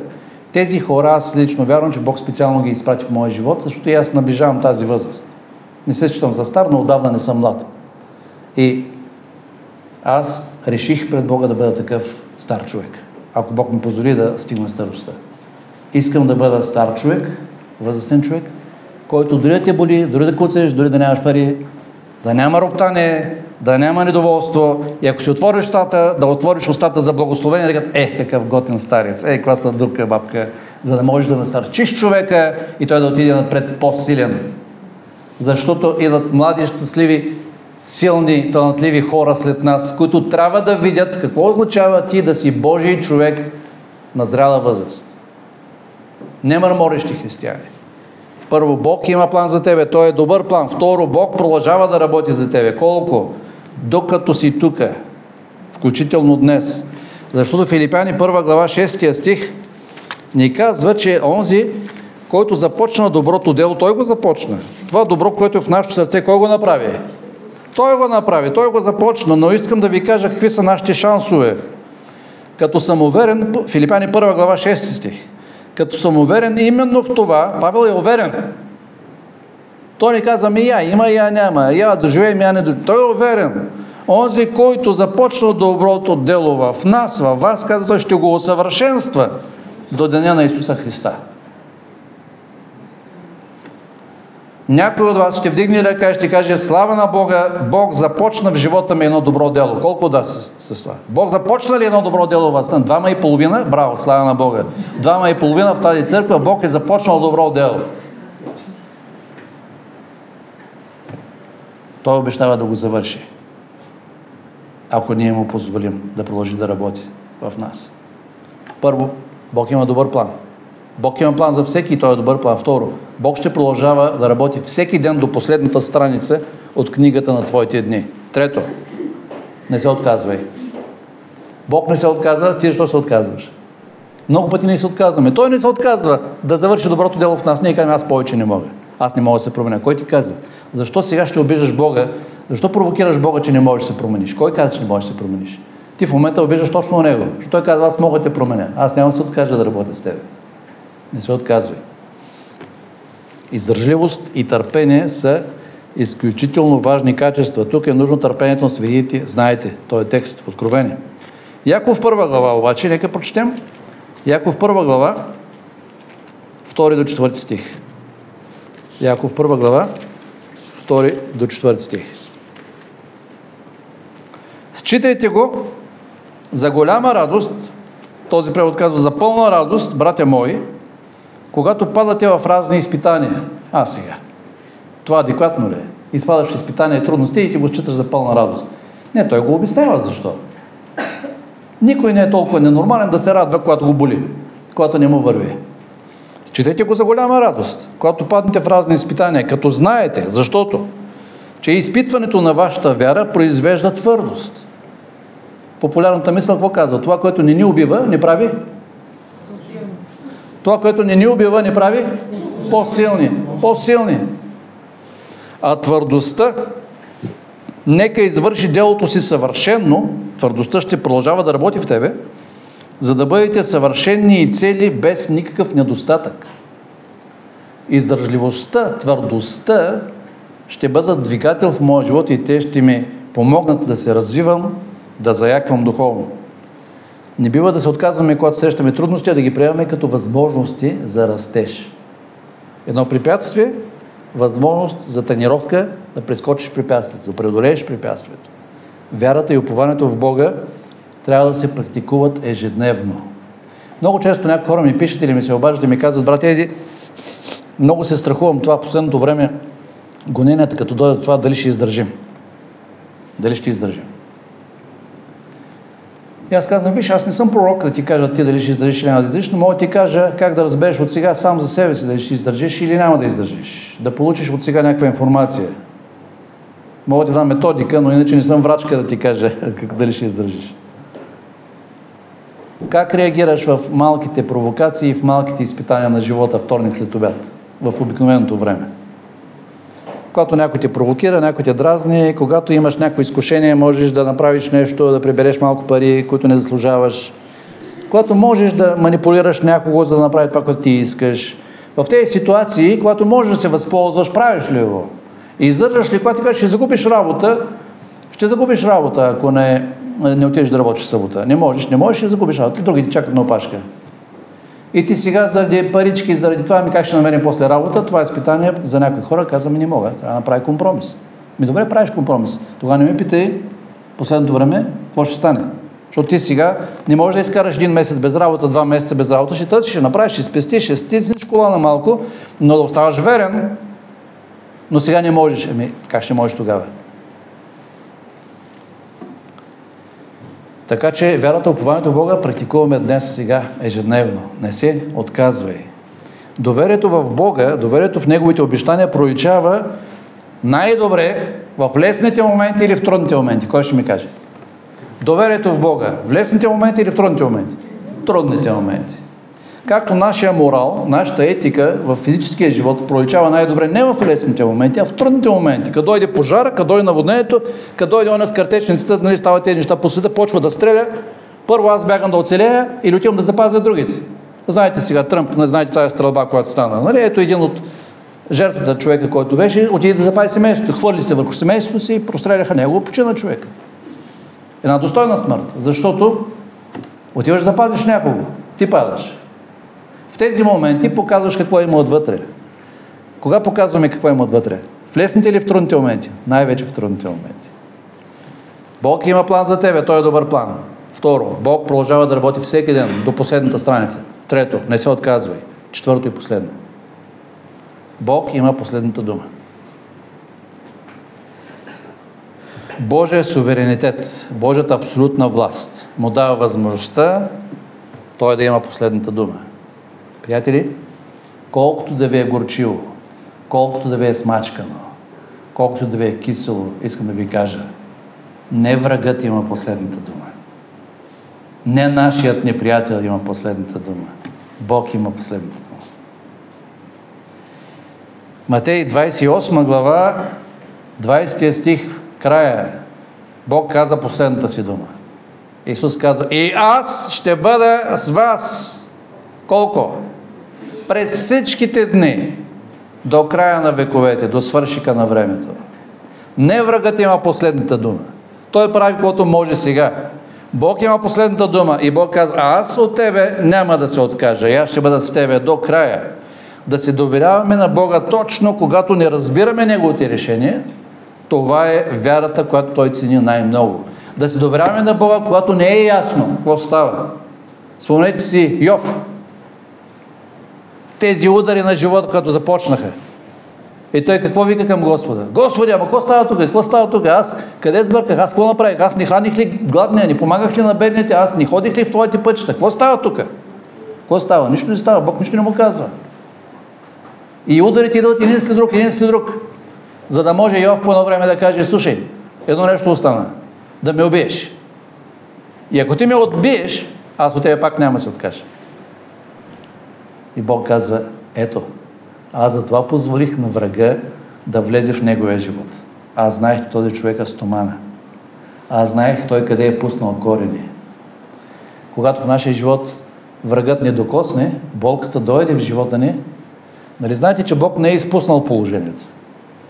Тези хора, аз лично вярвам, че Бог специално ги изпрати в моя живот, защото и аз наближавам тази възраст. Не се считам за стар, но отдавна не съм млад. И аз реших пред Бога да бъда такъв стар човек, ако Бог ми позволи да стигна старостта. Искам да бъда стар човек, възрастен човек, който дори да те боли, дори да куцеш, дори да нямаш пари, да няма роптане, да няма недоволство, и ако си отвориш устата, да отвориш устата за благословение, да кажат: какъв готин старец, каква сладурка бабка, за да можеш да насърчиш човека и той да отиде напред по-силен. Защото идват млади, щастливи, силни, талантливи хора след нас, които трябва да видят какво означава ти да си Божий човек на зряла възраст. Не мърморещи християни. Първо, Бог има план за тебе, той е добър план. Второ, Бог продължава да работи за тебе. Колко? Докато си тука, включително днес. Защото Филипяни 1 глава 6 стих ни казва, че онзи, който започна доброто дело, той го започна. Това добро, което е в нашето сърце, кой го направи? Той го направи, той го започна, но искам да ви кажа какви са нашите шансове. Като съм уверен, Филипяни 1 глава 6 стих, като съм уверен именно в това, Павел е уверен. Той не казва: има, няма, я доживеем, я не доживеем. Той е уверен. Онзи, който започна доброто дело в нас, във вас, каза, той ще го усъвършенства до деня на Исуса Христа. Някой от вас ще вдигне ръка и ще каже: слава на Бога, Бог започна в живота ми едно добро дело. Колко от вас с това? Бог започна ли едно добро дело в вас? 2,5? Браво, слава на Бога. 2,5 в тази църква, Бог е започнал добро дело. Той обещава да го завърши, ако ние му позволим да продължи да работи в нас. Първо, Бог има добър план. Бог има план за всеки и той е добър план. Второ, Бог ще продължава да работи всеки ден до последната страница от книгата на твоите дни. Трето, не се отказвай. Бог не се отказва, ти защо се отказваш? Много пъти не се отказваме. Той не се отказва да завърши доброто дело в нас. Ние казваме: аз повече не мога. Аз не мога да се променя. Кой ти каза? Защо сега ще обиждаш Бога? Защо провокираш Бога, че не можеш да се промениш? Кой каза, че не можеш да се промениш? Ти в момента обиждаш точно Него. Защото той казва: аз мога да те променя. Аз няма да се откажа да работя с тебе. Не се отказвай. Издържливост и търпение са изключително важни качества. Тук е нужно търпението на светите. Знаете, този е текст в Откровение. Яков 1 глава обаче, нека прочетем. Яков 1 глава, 2 до 4 стих. Яков 1 глава, 2 до 4 стих. Считайте го за голяма радост, този превод казва за пълна радост, братя мои, когато падате в разни изпитания. Сега. Това адекватно ли е? изпадаш в изпитания и трудности и ти го считаш за пълна радост. Не, той го обяснява защо. Никой не е толкова ненормален да се радва, когато го боли, когато не му върви. Считайте го за голяма радост, когато паднете в разни изпитания, като знаете, защото че изпитването на вашата вяра произвежда твърдост. Популярната мисъл какво казва? Това, което не ни убива, не прави? Това, което не ни убива, не прави? По-силни. По-силни. А твърдостта, нека извърши делото си съвършенно, твърдостта ще продължава да работи в тебе, за да бъдете съвършенни и цели без никакъв недостатък. Издържливостта, твърдостта ще бъдат двигател в моя живот и те ще ми помогнат да се развивам, да заяквам духовно. Не бива да се отказваме, когато срещаме трудности, а да ги приемаме като възможности за растеж. Едно препятствие, възможност за тренировка да прескочиш препятствието, да преодолееш препятствието. Вярата и упованието в Бога трябва да се практикуват ежедневно. Много често някои хора ми пишат или ми се обаждат и ми казват: брат Еди, много се страхувам това последното време, гоненията, като дойдат това, дали ще издържим. Дали ще издържим. И аз казвам: виж, аз не съм пророк да ти кажа ти дали ще издържиш или няма да издържиш, но мога да ти кажа как да разбереш от сега сам за себе си дали ще издържиш или няма да издържиш. Да получиш от сега някаква информация. Мога да ти дам методика, но иначе не съм врачка да ти кажа дали ще издържиш. Как реагираш в малките провокации и в малките изпитания на живота вторник след обяд, в обикновеното време? Когато някой те провокира, някой те дразни, когато имаш някакво изкушение, можеш да направиш нещо, да прибереш малко пари, които не заслужаваш. Когато можеш да манипулираш някого, за да направи това, което ти искаш. В тези ситуации, когато можеш да се възползваш, правиш ли го? И издържаш ли, когато ти кажеш, ще загубиш работа, ако не отидеш да работиш в събота. Не можеш, ще загубиш работа. Други ти чакат на опашка. И ти сега заради парички, заради това как ще намерим после работа, това е изпитание за някои хора, казваме: не мога, трябва да направи компромис. Добре, правиш компромис. Тогава не ме питай последното време, какво ще стане. Защото ти сега не можеш да изкараш 1 месец без работа, 2 месеца без работа, ще търсиш, ще направиш, ще спестиш, ще стиснеш колана малко, но да оставаш верен, но сега не можеш. Как ще можеш тогава? Така че вярата, упованието в Бога практикуваме днес, сега, ежедневно. Не се отказвай. Доверието в Бога, доверието в Неговите обещания проличава най-добре в лесните моменти или в трудните моменти. Кой ще ми каже? Доверието в Бога. В лесните моменти или в трудните моменти? Трудните моменти. Както нашия морал, нашата етика в физическия живот проличава най-добре не в лесните моменти, а в трудните моменти. Като дойде пожара, като дойде наводнението, като дойде она с картечницата, нали, става тези неща по света, почва да стреля. Първо аз бягам да оцелея или отивам да запазя другите. Знаете сега Тръмп, не знаете тази стрелба, която стана. Нали? Ето един от жертвата, човека, който беше, отиде да запази семейството. Хвърли се върху семейството си и простреляха него, почина човека. Една достойна смърт, защото отиваш да запазиш някого, ти падаш. В тези моменти показваш какво има отвътре. Кога показваме какво има отвътре? В лесните или в трудните моменти? Най-вече в трудните моменти. Бог има план за тебе, той е добър план. Второ, Бог продължава да работи всеки ден до последната страница. Трето, не се отказвай. Четвърто и последно. Бог има последната дума. Божия суверенитет, Божията абсолютна власт му дава възможността той да има последната дума. Приятели, колкото да ви е горчило, колкото да ви е смачкано, колкото да ви е кисело, искам да ви кажа, не врагът има последната дума. Не нашият неприятел има последната дума. Бог има последната дума. Матей 28 глава, 20 стих, края, Бог каза последната си дума. Исус казва: и аз ще бъда с вас. Колко? През всичките дни, до края на вековете, до свършика на времето. Не врагът има последната дума. Той прави каквото може сега. Бог има последната дума и Бог казва: аз от тебе няма да се откажа. И аз ще бъда с тебе до края. Да се доверяваме на Бога точно когато не разбираме Неговите решения. Това е вярата, която Той цени най-много. Да се доверяваме на Бога, когато не е ясно какво става. Спомнете си Йов. Тези удари на живота, като започнаха. И той какво вика към Господа? Господи, ама какво става тук? Какво става тук? Аз къде сбърках? Аз какво направих? Аз не храних ли гладния? Не помагах ли на бедните? Аз не ходих ли в твоите пътища? Какво става тук? Какво става? Нищо не става. Бог нищо не му казва. И ударите идват един след друг. За да може Йов по едно време да каже, слушай, едно нещо остана. Да ме убиеш. И ако ти ме отбиеш, аз от тебе пак няма да се откажа. И Бог казва, ето, аз затова позволих на врага да влезе в неговия живот. Аз знаех, че този човек е стомана. Аз знаех той къде е пуснал корени. Когато в нашия живот врагът не докосне, болката дойде в живота ни, нали знаете, че Бог не е изпуснал положението?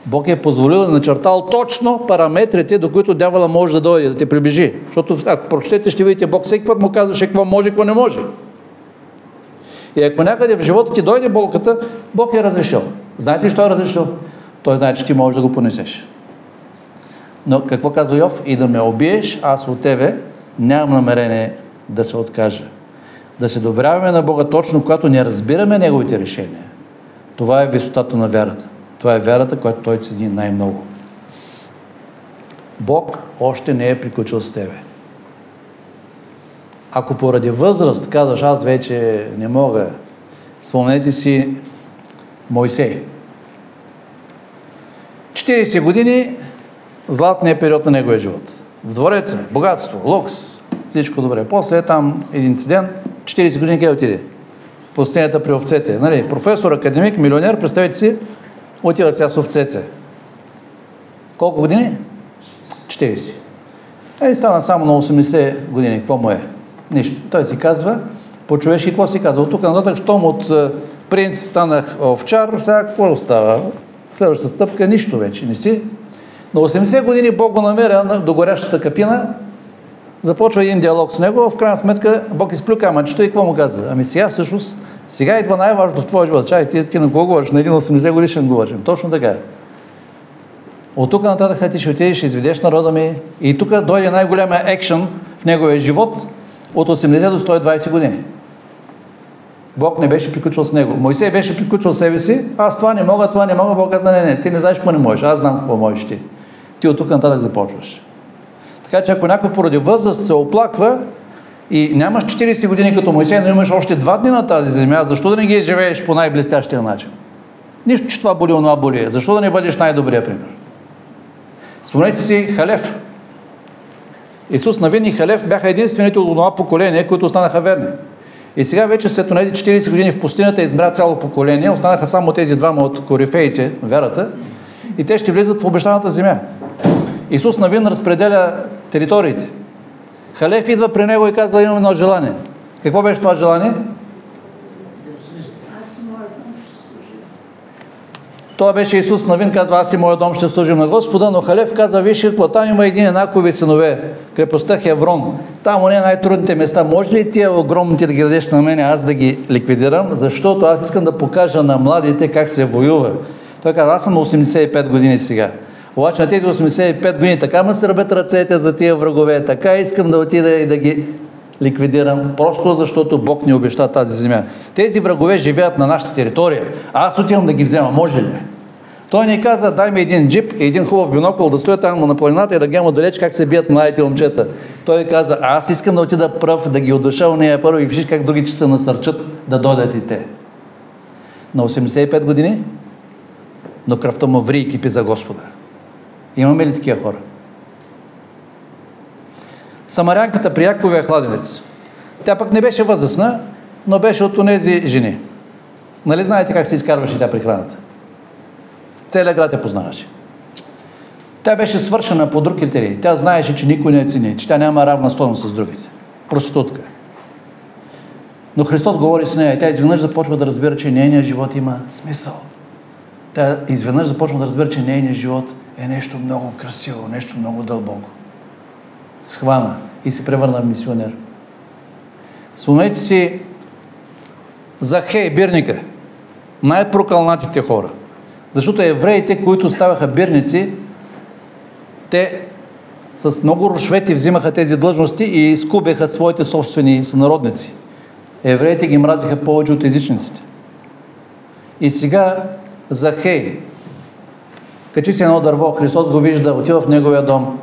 Бог е позволил да начертал точно параметрите, до които дявола може да дойде, да те приближи. Защото ако прочетете, ще видите, Бог всеки път му казваше какво може и какво не може. И ако някъде в живота ти дойде болката, Бог е разрешил. Знаете ли, що е разрешил? Той знае, че ти можеш да го понесеш. Но какво казва Йов? И да ме убиеш, аз от тебе нямам намерение да се откажа. Да се доверяваме на Бога точно, когато не разбираме Неговите решения. Това е висотата на вярата. Това е вярата, която Той цени най-много. Бог още не е приключил с тебе. Ако поради възраст казваш, аз вече не мога, спомнете си Мойсей. 40 години златният период на неговия живот. В двореца, богатство, лукс, всичко добре. После там един инцидент, 40 години къде отиде? В пустинята при овцете. Нали? Професор, академик, милионер, представете си, отива сега с овцете. Колко години? 40. Стана само на 80 години. Какво му е? Нищо. Той си казва, по-човешки какво си казва? От тук нататък, щом от принц станах овчар, сега какво остава? Следващата стъпка, нищо вече не си. На 80 години Бог го намеря до горящата капина, започва един диалог с него, в крайна сметка Бог изплюка мъчето и какво му казва? Ами сега всъщност, сега идва най-важното в твоя живот. Чай, ти на кого говориш? На един 80 годишен говорим. Точно така. От тук нататък сега ти ще отидеш, ще изведеш народа ми и тук дойде най-голямия екшън в неговия живот от 80 до 120 години. Бог не беше приключил с него. Мойсей беше приключил себе си, аз това не мога, Бог каза, не, ти не знаеш какво не можеш, аз знам какво можеш ти. Ти от тук нататък започваш. Така че ако някой поради възраст се оплаква и нямаш 40 години като Мойсей, но имаш още 2 дни на тази земя, защо да не ги живееш по най-блестящия начин? Нищо, че това боли, онова боли. Защо да не бъдеш най-добрия пример? Спомнете си Халев. Исус Навин и Халев бяха единствените от това поколение, които останаха верни. И сега вече след тези 40 години в пустинята измря цяло поколение, останаха само тези двама от корифеите, вярата, и те ще влизат в обещаната земя. Исус Навин разпределя териториите. Халев идва при него и казва, имам едно желание. Какво беше това желание? Това беше Исус Навин, казва, аз и моя дом ще служим на Господа, но Халев казва, виж какво, там има един еднакови синове, крепостта Хеврон. Там не е най-трудните места. Може ли тия огромните да ги дадеш на мен, аз да ги ликвидирам? Защото аз искам да покажа на младите как се воюва. Той казва, аз съм на 85 години сега. Обаче на тези 85 години така ме сърбят ръцете за тия врагове, така искам да отида и да ги ликвидирам, просто защото Бог ни обеща тази земя. Тези врагове живеят на нашата територия. Аз отивам да ги взема, може ли? Той ни каза, дай ми един джип и един хубав бинокъл да стоя там на планината и да гледам отдалеч как се бият младите момчета. Той каза, аз искам да отида пръв, да ги удуша у нея първо и виждаш как други ще се насърчат да дойдат и те. На 85 години, но кръвта му ври и кипи за Господа. Имаме ли такива хора? Самарянката при Яковия хладенец. Тя пък не беше възрастна, но беше от онези жени. Нали знаете как се изкарваше тя при храната? Целият град я познаваше. Тя беше свършена по друг критерий. Тя знаеше, че никой не я цени, че тя няма равна стойност с другите. Проститутка. Но Христос говори с нея и тя изведнъж започва да разбира, че нейният живот има смисъл. Тя изведнъж започва да разбира, че нейният живот е нещо много красиво, нещо много дълбоко. Схвана и се превърна в мисионер. Спомнете си Захей, бирника. Най-прокълнатите хора. Защото евреите, които ставаха бирници, те с много рушвети взимаха тези длъжности и скубяха своите собствени сънародници. Евреите ги мразиха повече от езичниците. И сега Захей, качи се едно дърво, Христос го вижда, отива в неговия дом.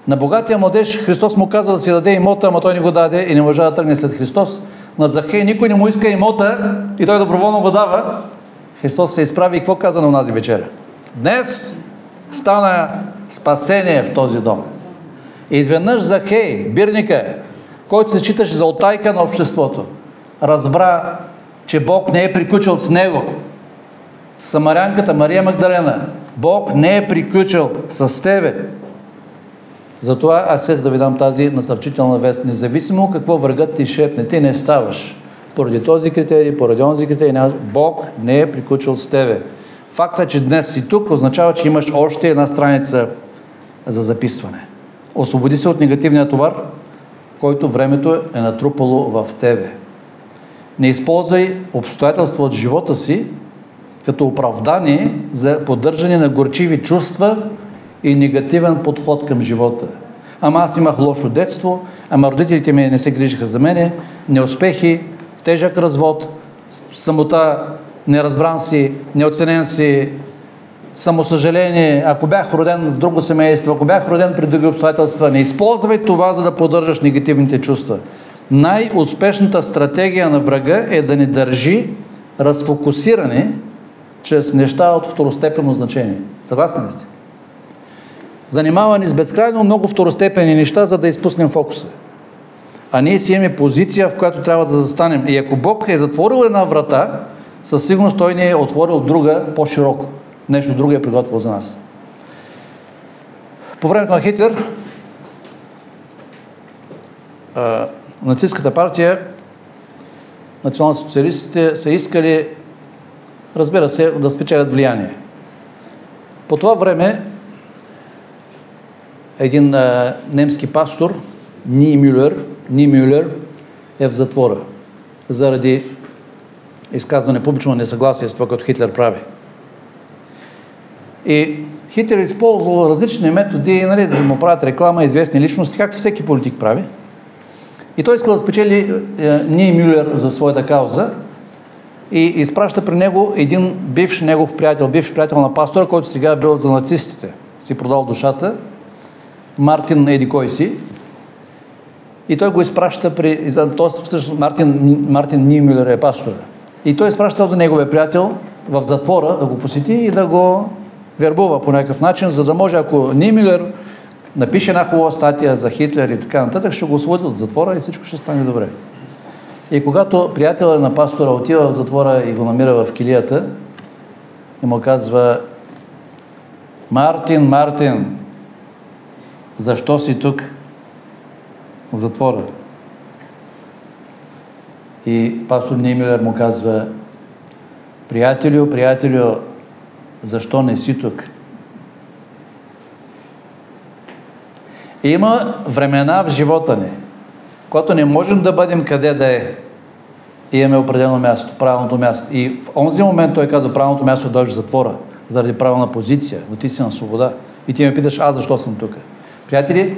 На богатия младеж Христос му каза да си даде имота, ама той не го даде и не можа да тръгне след Христос. На Захей никой не му иска имота и той доброволно го дава. Христос се изправи и какво каза на онази вечеря? Днес стана спасение в този дом. И изведнъж Захей, бирника, който се считаше за утайка на обществото, разбра, че Бог не е приключил с него. Самарянката Мария Магдалена, Бог не е приключил с тебе. Затова аз исках да ви дам тази насърчителна вест. Независимо какво врагът ти шепне, ти не ставаш. Поради този критерий, поради онзи критерий, Бог не е приключил с тебе. Факта, че днес си тук, означава, че имаш още една страница за записване. Освободи се от негативния товар, който времето е натрупало в тебе. Не използвай обстоятелства от живота си като оправдание за поддържане на горчиви чувства и негативен подход към живота. Ама аз имах лошо детство, ама родителите ми не се грижиха за мене, неуспехи, тежък развод, самота, неразбран си, неоценен си, самосъжаление, ако бях роден в друго семейство, ако бях роден при други обстоятелства, не използвай това, за да поддържаш негативните чувства. Най-успешната стратегия на врага е да ни държи разфокусиране чрез неща от второстепенно значение. Съгласни ли сте? Занимава ни с безкрайно много второстепенни неща, за да изпуснем фокуса. А ние си имаме позиция, в която трябва да застанем. И ако Бог е затворил една врата, със сигурност Той ни е отворил друга по-широко. Нещо друго е приготвил за нас. По времето на Хитлер, нацистската партия, национал-социалистите са искали, разбира се, да спечелят влияние. По това време един немски пастор, Мюллер, е в затвора заради изказване публично несъгласие с това, което Хитлер прави. И Хитлер използвал различни методи, нали, да му правят реклама, известни личности, както всеки политик прави. И той искал да спечели Мюллер за своята кауза и изпраща при него един бивш негов приятел, бивш приятел на пастора, който сега е бил за нацистите, си продал душата, Мартин еди кой си. И той го изпраща при... Тоест, всъщност, Мартин Ниемюлер е пастора. И той изпраща до неговия приятел в затвора да го посети и да го вербува по някакъв начин, за да може, ако Ниемюлер напише една хубава статия за Хитлер и така нататък, ще го освободи от затвора и всичко ще стане добре. И когато приятелът на пастора отива в затвора и го намира в килията, и му казва: Мартин, защо си тук в затвора? И пастор Ниемюлер му казва: Приятелю, защо не си тук? Има времена в живота ни, когато не можем да бъдем къде да е. И имаме определено място, правилното място. И в онзи момент той казва: правилното място е да дойдеш в затвора, заради правилна позиция, но ти си на свобода. И ти ме питаш: аз защо съм тук? Приятели,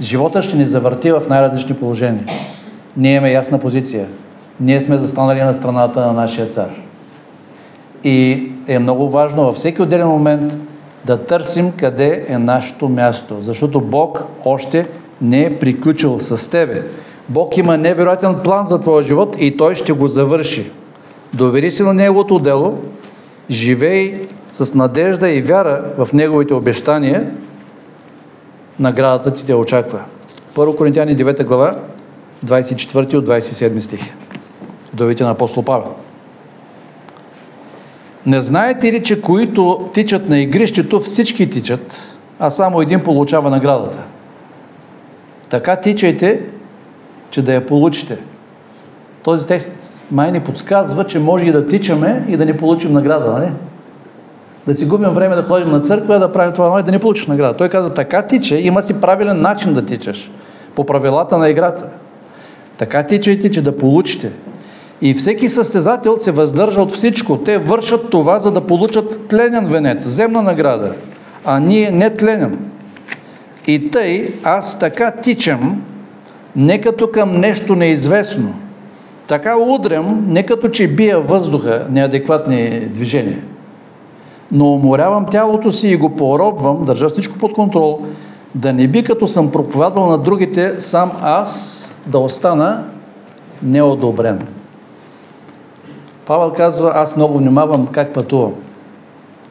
живота ще ни завърти в най-различни положения. Ние имаме ясна позиция. Ние сме застанали на страната на нашия цар. И е много важно във всеки отделен момент да търсим къде е нашето място. Защото Бог още не е приключил с тебе. Бог има невероятен план за твоя живот и Той ще го завърши. Довери се на Неговото дело, живей с надежда и вяра в Неговите обещания, наградата ти те очаква. 1 Коринтияни 9 глава, 24 от 27 стих. Думите на апостол Павел. Не знаете ли, че които тичат на игрището, всички тичат, а само един получава наградата? Така тичайте, че да я получите. Този текст май ни подсказва, че може и да тичаме и да не получим награда, нали? Да си губим време да ходим на църква, да правим това, да не получиш награда. Той казва: така тича, има си правилен начин да тичаш, по правилата на играта. Така тичайте, че да получите. И всеки състезател се въздържа от всичко. Те вършат това, за да получат тленен венец, земна награда, а ние не тленен. И тъй, аз така тичам, не като към нещо неизвестно. Така удрям, не като че бия въздуха, неадекватни движения. но уморявам тялото си и го поробвам, държа всичко под контрол, да не би като съм проповядвал на другите, сам аз да остана неодобрен. Павел казва, аз много внимавам как пътувам,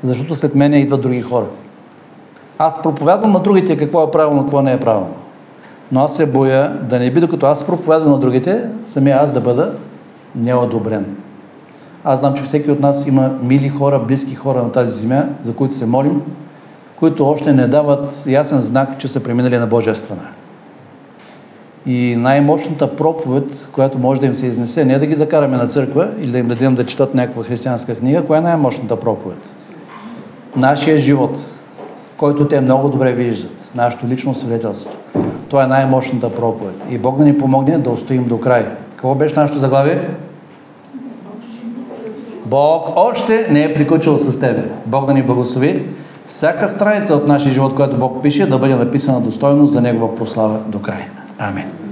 защото след мене идват други хора. Аз проповядвам на другите какво е правилно, какво не е правилно. Но аз се боя да не би, докато аз проповядвам на другите, самия аз да бъда неодобрен. Аз знам, че всеки от нас има мили хора, близки хора на тази земя, за които се молим, които още не дават ясен знак, че са преминали на Божия страна. И най-мощната проповед, която може да им се изнесе, не да ги закараме на църква или да им дадем да четат някаква християнска книга, коя е най-мощната проповед? Нашия живот, който те много добре виждат, нашето лично свидетелство. Това е най-мощната проповед. И Бог да ни помогне да устоим до край. Какво беше нашето заглавие? Бог още не е приключил с тебе. Бог да ни благослови. Всяка страница от нашия живот, която Бог пише, да бъде написана достойно за Негова прослава до край. Амин.